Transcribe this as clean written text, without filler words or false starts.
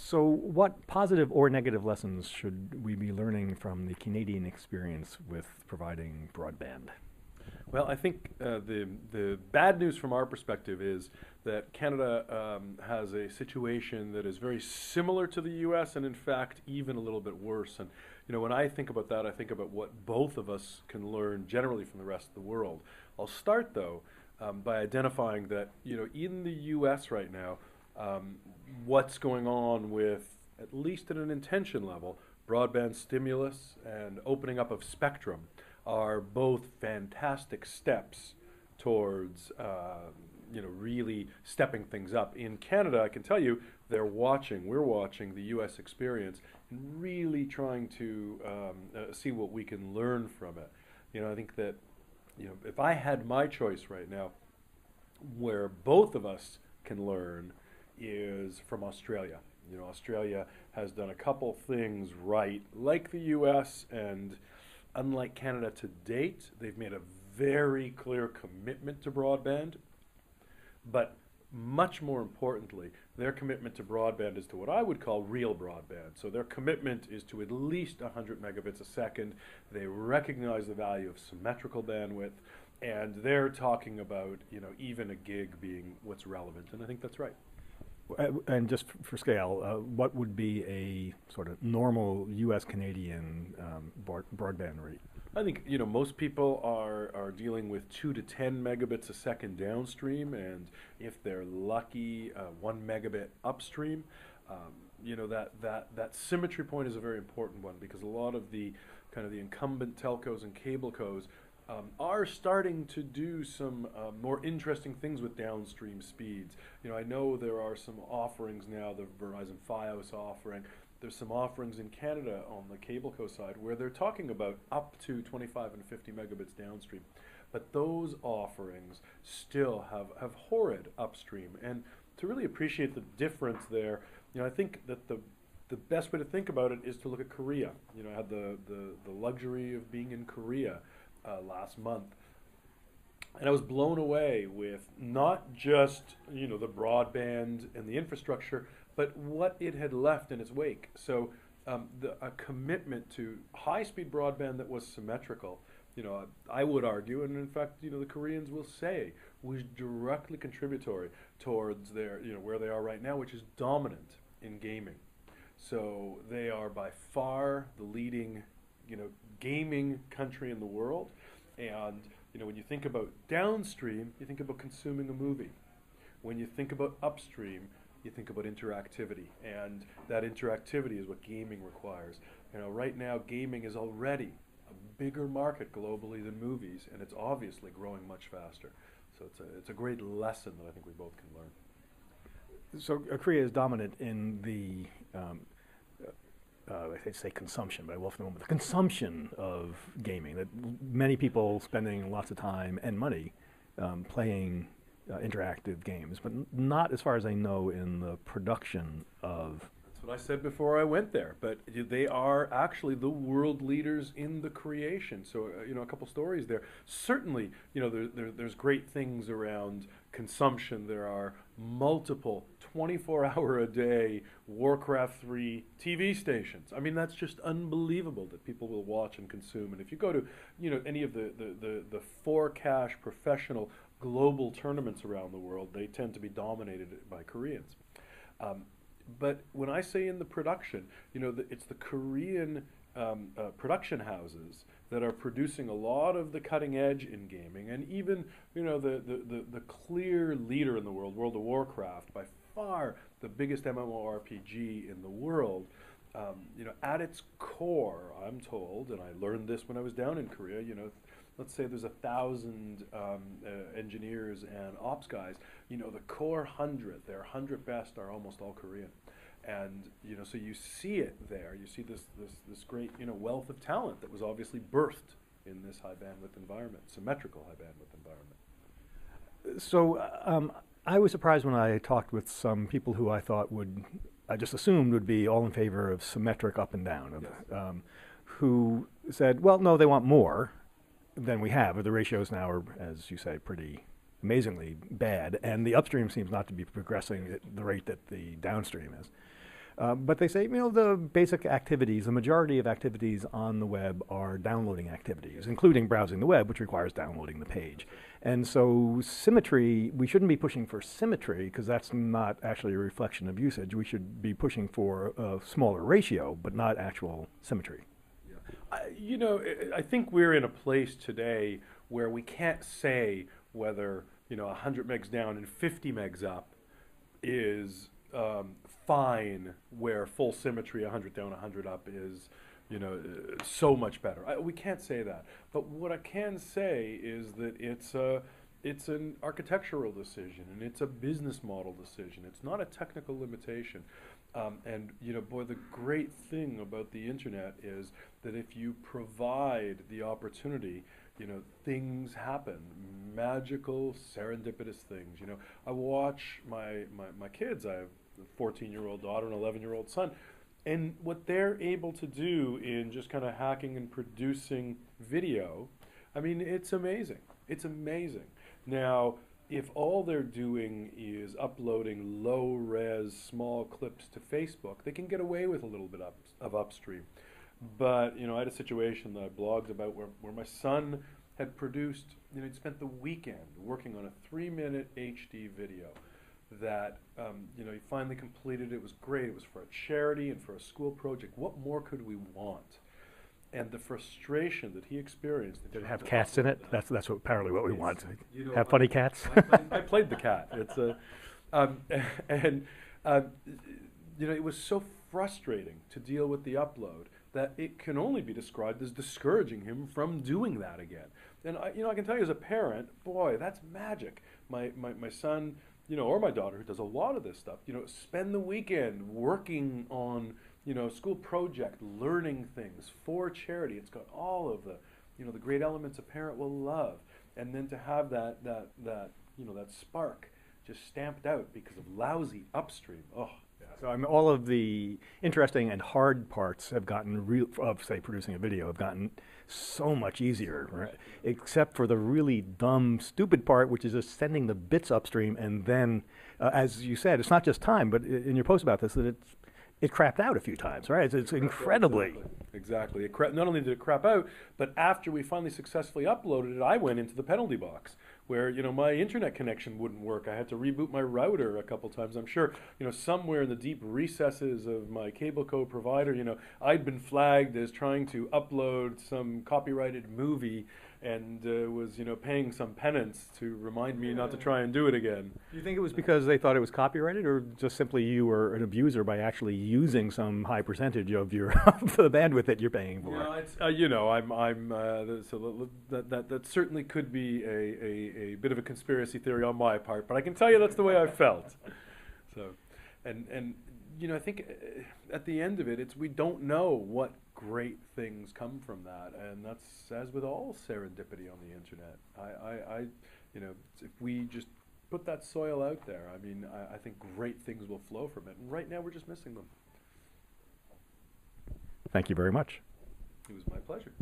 So, what positive or negative lessons should we be learning from the Canadian experience with providing broadband? Well, I think the bad news from our perspective is that Canada has a situation that is very similar to the U.S. and in fact even a little bit worse. And when I think about that, I think about what both of us can learn generally from the rest of the world. I'll start though by identifying that in the U.S. right now, what's going on with, at least at an intention level, broadband stimulus and opening up of spectrum are both fantastic steps towards really stepping things up. In Canada, I can tell you, we're watching the U.S. experience and really trying to see what we can learn from it. I think that if I had my choice right now, where both of us can learn is from Australia. Australia has done a couple things right, like the U.S. and unlike Canada to date. They've made a very clear commitment to broadband, but much more importantly, their commitment to broadband is to what I would call real broadband. So their commitment is to at least 100 megabits a second. They recognize the value of symmetrical bandwidth, and they're talking about even a gig being what's relevant, and I think that's right. And just for scale, what would be a sort of normal U.S. Canadian broadband rate? I think most people are dealing with 2 to 10 megabits a second downstream, and if they're lucky, 1 megabit upstream. That symmetry point is a very important one because a lot of the kind of the incumbent telcos and cablecos are starting to do some more interesting things with downstream speeds. I know there are some offerings now, the Verizon Fios offering. There's some offerings in Canada on the cableco side where they're talking about up to 25 and 50 megabits downstream. But those offerings still have horrid upstream. And to really appreciate the difference there, I think that the best way to think about it is to look at Korea. I had the luxury of being in Korea last month, and I was blown away with not just the broadband and the infrastructure, but what it had left in its wake. So a commitment to high-speed broadband that was symmetrical, I would argue, and in fact, the Koreans will say, was directly contributory towards their, where they are right now, which is dominant in gaming. So they are by far the leading, gaming country in the world. And when you think about downstream, you think about consuming a movie. When you think about upstream, you think about interactivity, and that interactivity is what gaming requires. Right now, gaming is already a bigger market globally than movies, and it's obviously growing much faster. So it's a great lesson that I think we both can learn. So Korea is dominant in the I say consumption, but I will often remember the consumption of gaming. That many people spending lots of time and money playing interactive games, but not, as far as I know, in the production of. That's what I said before I went there. But they are actually the world leaders in the creation. So a couple stories there. Certainly, there's great things around consumption. There are multiple 24-hour-a-day Warcraft 3 TV stations. I mean, that's just unbelievable that people will watch and consume. And if you go to any of the four-cash professional global tournaments around the world, they tend to be dominated by Koreans. But when I say in the production, it's the Korean production houses that are producing a lot of the cutting edge in gaming, and even the clear leader in the world, World of Warcraft, by far the biggest MMORPG in the world. At its core, I'm told, and I learned this when I was down in Korea. Let's say there's 1,000 engineers and ops guys. The core 100, their 100 best are almost all Korean. And so you see it there. You see this great wealth of talent that was obviously birthed in this high bandwidth environment, symmetrical high bandwidth environment. So I was surprised when I talked with some people who I thought I just assumed would be all in favor of symmetric up and down, Yes. Who said, well, no, they want more than we have. Or the ratios now are, as you say, pretty amazingly bad, and the upstream seems not to be progressing at the rate that the downstream is. But they say, the basic activities, the majority of activities on the web are downloading activities, including browsing the web, which requires downloading the page. And so symmetry, we shouldn't be pushing for symmetry because that's not actually a reflection of usage. We should be pushing for a smaller ratio, but not actual symmetry. I think we're in a place today where we can't say whether 100 megs down and 50 megs up is fine, where full symmetry 100 down 100 up is so much better. We can't say that, but what I can say is that it's an architectural decision and it's a business model decision. It's not a technical limitation. And boy, the great thing about the internet is that if you provide the opportunity, things happen, magical, serendipitous things. I watch my kids. I have a 14-year-old daughter and an 11-year-old son, and what they're able to do in just kind of hacking and producing video, I mean, it's amazing. It's amazing. Now, if all they're doing is uploading low-res small clips to Facebook, they can get away with a little bit of upstream. But I had a situation that I blogged about where my son had produced, he'd spent the weekend working on a 3-minute HD video that he finally completed. It was great. It was for a charity and for a school project. What more could we want? And the frustration that he experienced. Did it have cats in it? That's apparently what we want. You Have funny cats. I played the cat. It's it was so frustrating to deal with the upload that it can only be described as discouraging him from doing that again. And I can tell you as a parent, boy, that's magic. My son, or my daughter, who does a lot of this stuff, spend the weekend working on school project, learning things for charity. It's got all of the great elements a parent will love, and then to have that spark just stamped out because of lousy upstream. Oh. So all of the interesting and hard parts have gotten of say producing a video have gotten so much easier, right? Except for the really dumb, stupid part, which is just sending the bits upstream, and then, as you said, it's not just time, but in your post about this, that it crapped out a few times, right? It's incredibly. Exactly. Not only did it crap out, but after we finally successfully uploaded it, I went into the penalty box where, my internet connection wouldn't work. I had to reboot my router a couple times. I'm sure, somewhere in the deep recesses of my cable co provider, I'd been flagged as trying to upload some copyrighted movie and was, paying some penance to remind me not to try and do it again. Do you think it was because they thought it was copyrighted, or just simply you were an abuser by actually using some high percentage of your of the bandwidth that you're paying for? It's, so that certainly could be a bit of a conspiracy theory on my part, but I can tell you that's the way I felt. So, and I think at the end of it, we don't know what great things come from that, and that's as with all serendipity on the internet. If we just put that soil out there, I think great things will flow from it, and right now we're just missing them. Thank you very much. It was my pleasure.